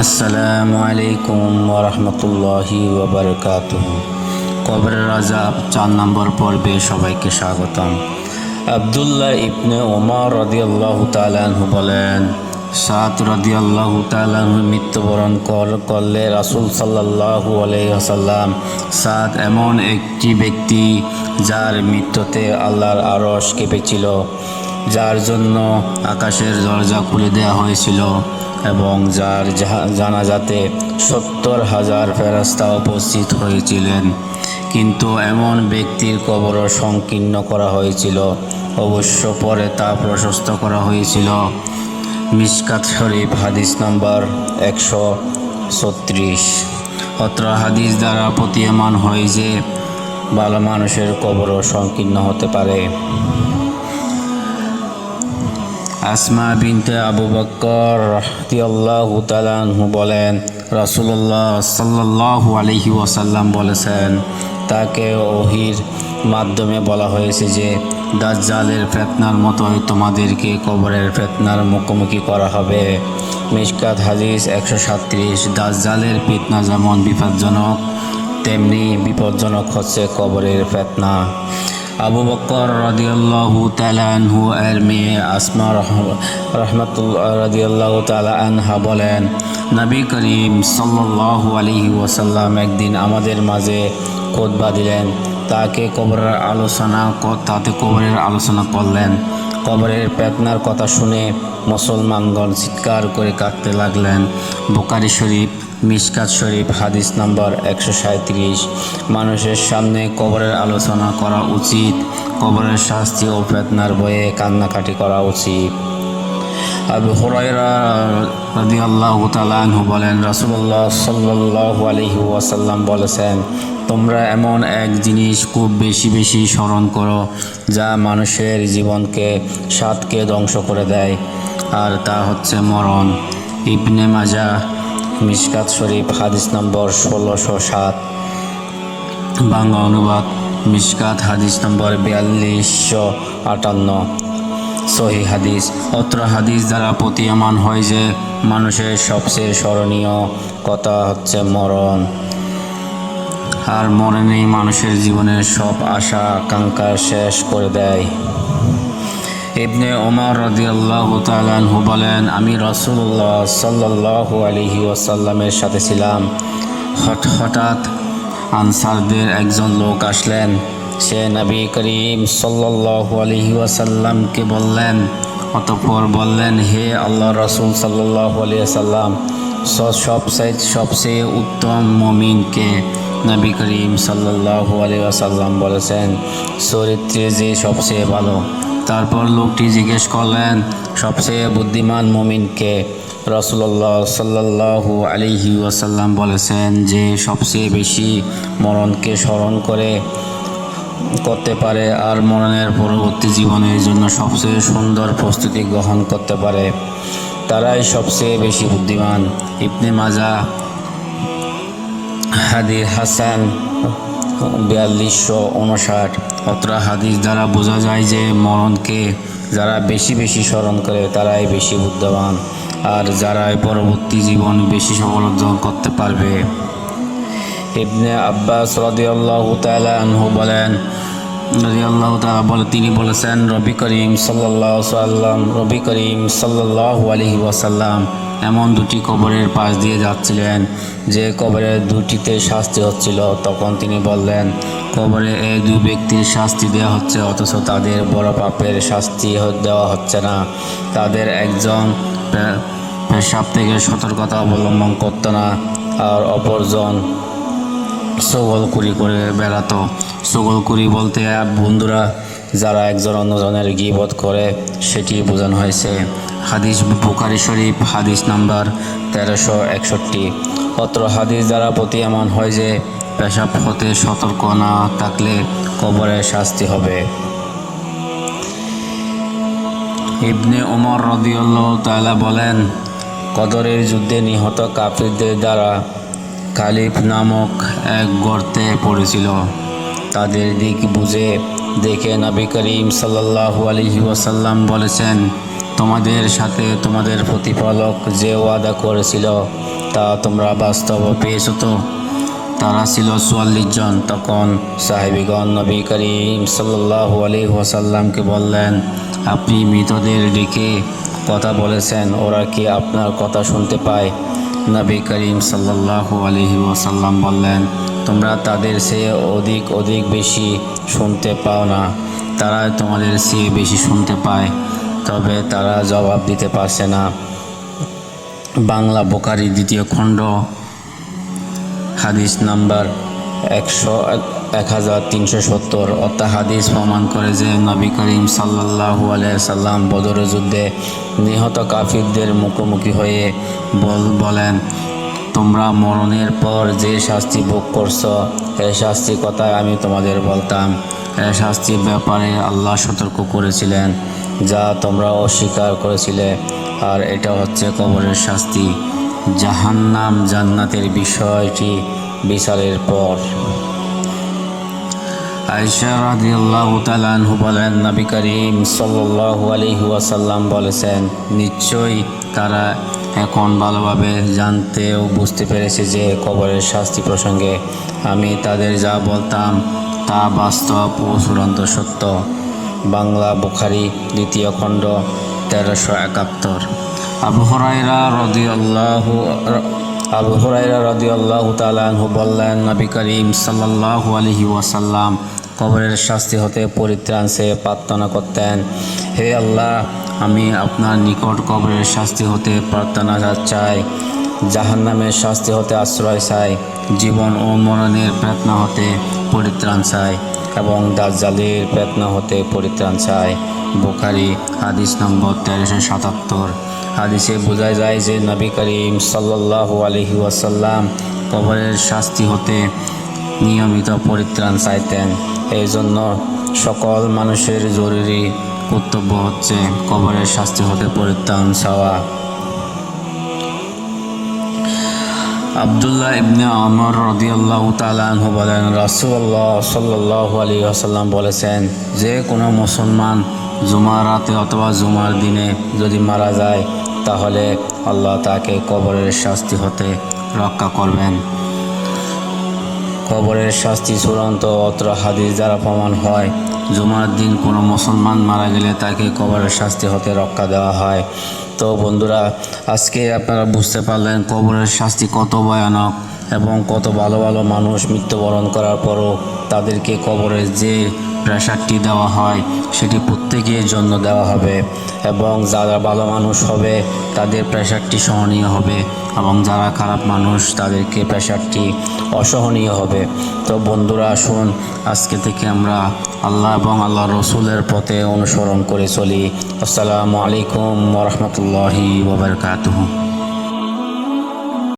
আসসালামু আলাইকুম ওয়া রাহমাতুল্লাহি ওয়া বারাকাতুহু। কবরের আযাব 4 নম্বর পর্বে সবাইকে স্বাগতম। আব্দুল্লাহ ইবনে ওমর রাদিয়াল্লাহু তাআলা আনহু বলেন, সাদ রাদিয়াল্লাহু তাআলা আনহু মৃত্যুবরণ করলে রাসূল সাল্লাল্লাহু আলাইহি ওয়াসাল্লাম, সাদ এমন একটি ব্যক্তি যার মৃত্যুতে আল্লাহর আরশ কেঁপেছিল, যার জন্য আকাশের দরজা খুলে দেওয়া হয়েছিল এবং যার জানাজাতে 70,000 ফেরেশতা উপস্থিত হয়েছিলেন, কিন্তু এমন ব্যক্তির কবরও সংকীর্ণ করা হয়েছিল। অবশ্য পরে তা প্রশস্ত করা হয়েছিল। মিশকাত শরীফ হাদিস নম্বর 136। অত্র হাদিস দ্বারা প্রতীয়মান হয় যে ভালো মানুষের কবরও সংকীর্ণ হতে পারে। আসমা বিনতে আবু বকর রাদিয়াল্লাহু তাআলা আনহু বলেন, রাসূলুল্লাহ সাল্লাল্লাহু আলাইহি ওয়াসাল্লাম বলেছেন, তাকে ওহীর মাধ্যমে বলা হয়েছে যে দাজ্জালের ফিতনার মতোই তোমাদেরকে কবরের ফিতনার মুখোমুখি করা হবে। মিশকাত হাদিস 137। দাজ্জালের ফিতনা যেমন বিপজ্জনক, তেমনি বিপজ্জনক হচ্ছে কবরের ফিতনা। আবু বকর রাদিয়াল্লাহু তাআলা আনহু এর মেয়ে আসমা রাহমাতুল্লাহ রাদিয়াল্লাহু তাআলা আনহা বলেন, নবী করিম সাল্লাল্লাহু আলাইহি ওয়াসাল্লাম একদিন আমাদের মাঝে খুতবা দিলেন। তাতে কবরের আলোচনা করলেন। কবরের ফিতনার কথা শুনে মুসলমানগণ চিৎকার করে কাঁদতে লাগলেন। বুখারী শরীফ মিশকাত শরীফ হাদিস নম্বর 137। মানুষের সামনে কবরের আলোচনা করা উচিত। কবরের শাস্তি ও ফিতনার ভয়ে কান্নাকাটি করা উচিত। আবু হুরায়রা রাদিয়াল্লাহু তাআলা আনহু বলেন, রাসূলুল্লাহ সাল্লাল্লাহু আলাইহি ওয়াসাল্লাম বলেছেন, তোমরা এমন এক জিনিস খুব বেশি বেশি স্মরণ করো যা মানুষের জীবনকে স্বাদকে ধ্বংস করে দেয়, আর তা হচ্ছে মরণ। ইবনে মাজাহ মিশকাত শরীফ হাদিস নম্বর 1607। বাংলা অনুবাদ মিশকাত হাদিস নম্বর 4258। সহিহ হাদিস। অত্র হাদিস দ্বারা প্রতীয়মান হয় যে মানুষের সবচেয়ে স্মরণীয় কথা হচ্ছে মরণ, আর মরণেই মানুষের জীবনের সব আশা আকাঙ্ক্ষা শেষ করে দেয়। ইবনে ওমর রাদিয়াল্লাহু তাআলা আনহু বলেন, আমি রাসূলুল্লাহ সাল্লাল্লাহু আলাইহি ওয়াসাল্লামের সাথে ছিলাম। হঠাৎ আনসারদের একজন লোক আসলেন। সে নবী করিম সাল্লাল্লাহু আলাইহি ওয়াসাল্লামকে অতঃপর বললেন, হে আল্লাহর রাসূল সাল্লাল্লাহু আলাইহি ওয়াসাল্লাম, সবচেয়ে উত্তম মুমিন কে? নবী করিম সাল্লাল্লাহু আলাইহি ওয়াসাল্লাম বলেছেন, চরিত্রে যে সবচেয়ে ভালো। তারপর লোকটি জিজ্ঞেস করলেন, সবচেয়ে বুদ্ধিমান মুমিন কে? রাসূলুল্লাহ সাল্লাল্লাহু আলাইহি ওয়াসাল্লাম বলেছেন, যে সবচেয়ে বেশি মরণকে স্মরণ করতে পারে আর মরণের পরবর্তী জীবনের জন্য সবচেয়ে সুন্দর প্রস্তুতি গ্রহণ করতে পারে, তারাই সবচেয়ে বেশি বুদ্ধিমান। ইবনে মাজাহ হাদিস হাসান 4259। অত্র হাদিস দ্বারা বোঝা যায় যে মরণকে যারা বেশি বেশি স্মরণ করে তারাই বেশি বুদ্ধিমান, আর যারা পরবর্তী জীবন বেশি সফল অর্জন করতে পারবে। ইবনে আব্বাস রাদিয়াল্লাহু তাআলা আনহু বলেন, তিনি বলেছেন, নবী করিম সাল্লাল্লাহু আলাইহি ওয়াসাল্লাম এমন দুটি কবরের পাশ দিয়ে যাচ্ছিলেন যে কবরের দুটিতে শাস্তি হচ্ছিল। তখন তিনি বললেন, কবরে এই দুই ব্যক্তির শাস্তি দেওয়া হচ্ছে, অথচ তাদের বড় পাপের শাস্তি দেওয়া হচ্ছে না। তাদের একজন পেশাব থেকে সতর্কতা অবলম্বন করত না, আর অপরজন চগলখুরি করে বেড়াতো। চগলখুরি বলতে বন্ধুরা যারা একজন অন্যজনের গীবত করে, সেটি বোঝানো হয়েছে। হাদিস বুখারী শরীফ হাদিস নাম্বার 1361। অত্র হাদিস দ্বারা প্রতীয়মান হয় যে পেশাব হতে সতর্ক না থাকলে কবরে শাস্তি হবে। ইবনে ওমর রাদিয়াল্লাহু তাআলা বলেন, কদরের যুদ্ধে নিহত কাফিরদের দ্বারা খালিফ নামক এক গর্তে পড়েছিল। তাদের দিক বুঝে দেখে নবী করিম সাল্লাল্লাহু আলাইহি ওয়াসাল্লাম বলেছেন, তোমাদের সাথে তোমাদের প্রতিপালক যে ওয়াদা করেছিল তা তোমরা বাস্তব পেয়েছ তো? তারা ছিল 44 জন। তখন সাহাবীগণ নবী করিম সাল্লাল্লাহু আলাইহি ওয়াসাল্লামকে বললেন, আপনি মৃতদের ডেকে কথা বলেছেন, ওরা কি আপনার কথা শুনতে পায়? নবী করিম সাল্লাল্লাহু আলাইহি ওয়াসাল্লাম বললেন, তোমরা তাদের চেয়ে অধিক বেশি শুনতে পাও না, তারা তোমাদের চেয়ে বেশি শুনতে পায়, তবে তারা জবাব দিতে পারছে না। বাংলা বুখারী 2য় খণ্ড হাদিস নাম্বার 1370। অর্থাৎ হাদিস প্রমাণ করে যে নবী করিম সাল্লাল্লাহু আলাইহি সাল্লাম বদরের যুদ্ধে নিহত কাফিরদের মুখোমুখি হয়ে বলেন, তোমরা মরণের পর যে শাস্তি ভোগ করছো, এই শাস্তির কথা আমি তোমাদের বলতাম। এই শাস্তির ব্যাপারে আল্লাহ সতর্ক করেছিলেন, যা তোমরা অস্বীকার করেছিলে, আর এটা হচ্ছে কবরের শাস্তি। জাহান্নাম জান্নাতের বিষয়টি বিচারের পর। আয়েশা রাদিয়াল্লাহু তাআলা আনহা বলেন, নবী করিম সাল্লাল্লাহু আলাইহি ওয়াসাল্লাম বলেছেন, নিশ্চয়ই তারা এখন ভালোভাবে জানতে ও বুঝতে পেরেছে যে কবরের শাস্তি প্রসঙ্গে আমি তাদের যা বলতাম তা বাস্তব ও চূড়ান্ত সত্য। বাংলা বুখারী 2য় খণ্ড 1371। আবু হুরায়রা রাদিয়াল্লাহু তাআলা আনহু বললেন, নবী করিম সাল্লাল্লাহু আলাইহি ওয়াসাল্লাম কবরের শাস্তি হতে পরিত্রাণ চেয়ে প্রার্থনা করতেন, হে আল্লাহ, আমি আপনার নিকট কবরের শাস্তি হতে প্রার্থনা চাই, জাহান্নামের শাস্তি হতে আশ্রয় চাই, জীবন ও মরণের বেদনা হতে পরিত্রাণ চাই এবং দাজ্জালের বেদনা হতে পরিত্রাণ চাই। বুখারী হাদিস নম্বর 1377। হাদিসে বোঝা যায় যে নবী করিম সাল্লাল্লাহু আলাইহি ওয়াসাল্লাম কবরের শাস্তি হতে নিয়মিত পরিত্রাণ চাইতেন। এই জন্য সকল মানুষের জরুরি কর্তব্য হচ্ছে কবরের শাস্তি হতে পরিত্রাণ চাওয়া। আব্দুল্লাহ ইবনে ওমর রাদিয়াল্লাহু তাআলা আনহু বলেন, রাসূলুল্লাহ সাল্লাল্লাহু আলাইহি ওয়াসাল্লাম বলেছেন, যে কোনো মুসলমান জুমার রাতে অথবা জুমার দিনে যদি মারা যায়, তাহলে আল্লাহ তাকে কবরের শাস্তি হতে রক্ষা করবেন। কবরের শাস্তি চূড়ান্ত অত্র হাদিস দ্বারা প্রমাণ হয়। জুমার দিন কোনো মুসলমান মারা গেলে তাকে কবরের শাস্তি হতে রক্ষা দেওয়া হয়। তো বন্ধুরা, আজকে আপনারা বুঝতে পারলেন কবরের শাস্তি কত ভয়ানক এবং কত ভালো ভালো মানুষ মৃত্যুবরণ করার পরও তাদেরকে কবরের যে প্রেসারটি দেওয়া হয় সেটি প্রত্যেকের জন্য দেওয়া হবে, এবং যারা ভালো মানুষ হবে তাদের প্রেসারটি সহনীয় হবে, এবং যারা খারাপ মানুষ তাদেরকে প্রেসারটি অসহনীয় হবে। তো বন্ধুরা, আসুন আজকে থেকে আমরা আল্লাহ এবং আল্লাহ রসুলের পথে অনুসরণ করে চলি। আসসালামু আলাইকুম ওয়া রাহমাতুল্লাহি ওয়া বারাকাতুহু।